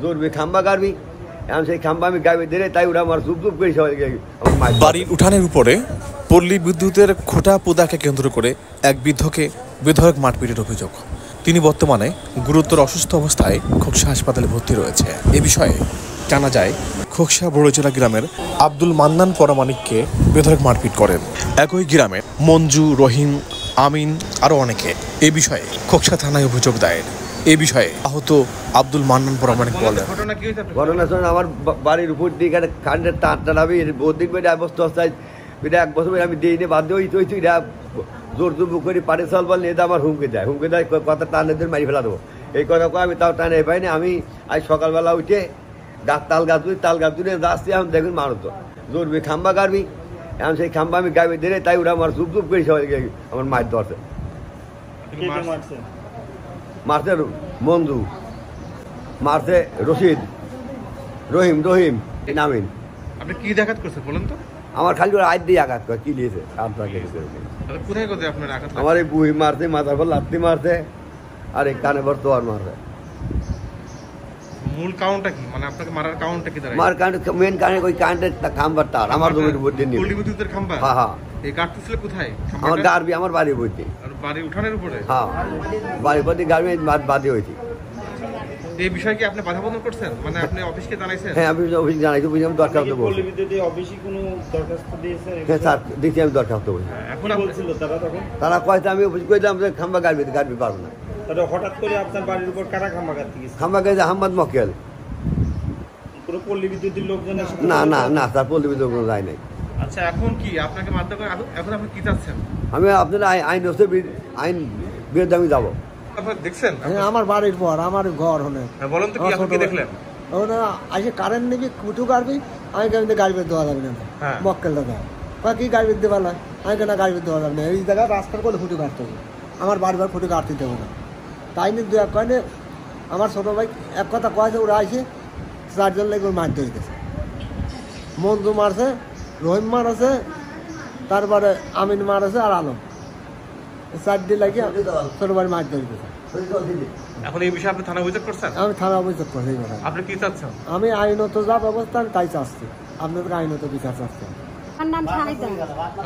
জোরবি খাম্বা গাড়বি এখন সেই খাম্বা আমি গাড়ি দিলে তাই ওরা আমার চুপ চুপ করে সবাই বাড়ির উঠানের উপরে পল্লী বিদ্যুতের খুঁটা পোদাকে কেন্দ্র করে এক বৃদ্ধকে বেধড়ক মারপিটের অভিযোগ। তিনি বর্তমানে গুরুতর অসুস্থ অবস্থায় খোকসা হাসপাতালে ভর্তি রয়েছে। এ বিষয়ে জানা যায় খোকসা বড়জেলা গ্রামের আব্দুল মান্নান পরমাণিককে বেধড়ক মারপিট করেন একই গ্রামে মঞ্জু, রহিম, আমিন আরও অনেকে। এ বিষয়ে খোকসা থানায় অভিযোগ দায়ের। এ বিষয়ে আহত আব্দুল মান্নান পরমাণিক বলেন, ঘটনা শুনে আমার বাড়ির উপর দিকে কারেন্টের তারটা আমি ওদিক বেড়ে অবস্থা অবস্থায় বেড়ে 1 বছর আমি দিয়ে নিয়ে বাধ্য হইতে হইতে জোর জুবু করে পাড়ে চাল বল নিয়ে আমার হুমকে দেয় কথা টানেদের মারি ফেলা দেবো। এই কথা আমি তাও টানে পাইনি। আমি আজ সকালবেলা উঠে তাল গাছ তুলে যাচ্ছি এখন দেখুন মানুষ তো জোরবি খাম্বা গাড়বি এখন সেই খাম্বা আমি গাড়ি দিলে তাই ওরা আমার চুপ চুপ করে সবাই আমার মাছ ধরছে। মারছে মঞ্জু, মারছে রশিদ, রহিম নামিন। আপনি কি দেখাত করছেন বলেন তো? আমার খালি ওরা আজ দিয়ে আঘাত করে কি দিয়েছে কোথায় কোথায় আপনার আঘাত? আমার এই বুহি মারছে, মাথার পর লাত্তি মারছে, আর এই কানে পর তোয়ার মারছে। মূল কারণটা কি, মানে আপনাকে মারার কারণটা কি? মার কারণ মেন কারণ ওই কারেন্টের খাম্বার তার আমার জমির উপর দিয়ে পল্লী বিদ্যুতের খাম্বা। হ্যাঁ হ্যাঁ। এই কাটতেছিল কোথায়? আমার গাড়বি আমার বাড়ির বইতে। আর বাড়ির উঠানের উপরে? হ্যাঁ, বাড়ির প্রতি গাড়বি বাদে হয়েছি। এই বিষয়ে কি আপনি বাধা প্রদান করছেন, মানে আপনি অফিসকে জানাইছেন? হ্যাঁ, আমি অফিস জানাইছি, আমি দরখাস্ত বলছি। পল্লী বিদ্যুৎ অফিসে কোনো দরখাস্ত দিয়েছেন? হ্যাঁ স্যার, দিচ্ছি আমি দরখাস্ত বলছি। এখন বলছিল তারা তখন? তারা কয়েছে আমি অফিস করে দিলাম যে খাম্বা গাড়বি পারবো না। তাহলে হঠাৎ করে আপনার বাড়ির উপর কারা খাম্বা গাড়তে গেছে? খাম্বা গেছে আহমদ মক্কেল। পুরো পল্লী বিদ্যুতের লোকজনের সাথে? না স্যার, পল্লী বিদ্যুৎ কোনো যায় নাই। আচ্ছা, এখন কি আপনাকে মারধর করে? এখন আপনি কি চাচ্ছেন? আমি আপনার আইন হচ্ছে আইন বিরুদ্ধে আমি যাবো। আপনারা দেখছেন? আমার বাড়ির পর আমার ঘর হলে বলেন তো, কি আপনি কি দেখলেন? ওরা আসে কারেন্ট নিবি কুটু গাড়বি, আমি কেন গাড়ি বের দেওয়া যাবে না। মক্কেল দাদা কয় কি গাড়ি বের দেওয়া নয়, আমি কেন গাড়ি বের দেওয়া যাবে না। এই জায়গায় রাস্তার করে ফুটু কাটতে হবে, আমার বারবার ফুটু কাটতে দেবো না। তাই নিয়ে দু এক কয়নে আমার ছোটো ভাই এক কথা কয়েছে, ওরা আসে 4 জন লেগে মাছ ধরে গেছে। মঞ্জু মারছে, রহিম মারছে, তারপরে আমিন মারছে আর আলম, 4 দিন লাগিয়ে ছোটো ভাই মাছ ধরে গেছে। এখন এই বিষয়ে আপনি থানা অভিযোগ করছেন? আমি থানা অভিযোগ করছি। আপনি কি চাচ্ছেন? আমি আইনত যা ব্যবস্থা আমি তাই চাচ্ছি, আপনাদের আইনত বিচার চাচ্ছি। আমার নাম সানিদা।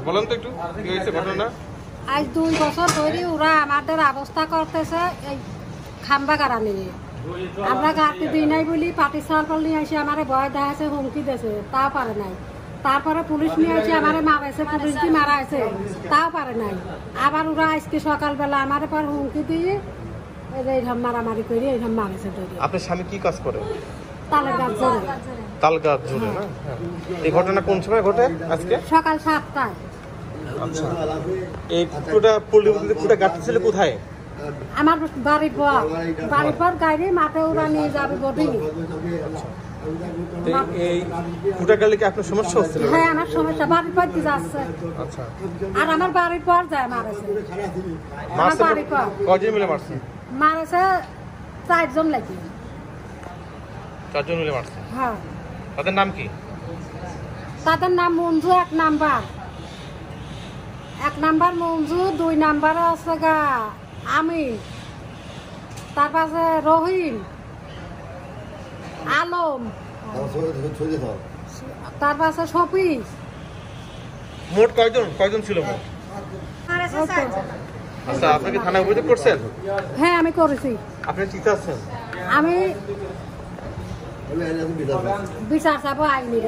বলেন তো একটু কি হয়েছে ঘটনা? আজ 2 বছর ধরে ওরা আমাদের অবস্থা করতেছে এই খাম্বা গাড়া নিয়ে। আমরা গাড়তে দিই নাই বলি পাটি সাল নিয়ে এসে আমার ভয় দেখাছে, হুমকি দিয়েছে, তাও পারে নাই। তারপরে পুলিশ নিয়ে এসে আমার মারাইছে, পুলিশ দিয়ে মারা আছে, তাও পারে নাই। আবার ওরা আজকে সকালবেলা আমার পর হুমকি দিয়ে এইরকম মারামারি করে এইরকম মারেছে। আপনার স্বামী কি কাজ করে? তালের গাছ ধরে। তাল গাছ ধরে না? এই ঘটনা কোন সময় ঘটে? আজকে সকাল 7টায়। আচ্ছা, এই ফুটটা পল্লী বিদ্যুতের ফুটটা গাড়তেছিল কোথায়? আমার বাড়ির পর গাড়ি মাঠে ওরা নিয়ে যাবে বোর্ডিং। এই ফুটা গেলে কি আপনার সমস্যা হচ্ছে? হ্যাঁ, আমার সমস্যা, বাড়ির পর দিয়ে যাচ্ছে। আচ্ছা, আর আমার বাড়ির পর যায় মারেছে। আমার বাড়ির পর কয়জন মিলে মারছে? মারেছে 4 জন লাগি। 4 জন মিলে মারছে? হ্যাঁ। তাদের নাম কি? তাদের নাম মঞ্জু, 1 নাম্বার মঞ্জু, 2 নাম্বার আছে গা আমিন, তারপরে রহিম, আলম, তারপরে শফিক। মোট কয়জন ছিল? আচ্ছা, আপনি কি থানায় অভিযোগ করছেন? হ্যাঁ, আমি করেছি। আপনি কি চাচ্ছেন? আমি বিচার চাবো আইনি।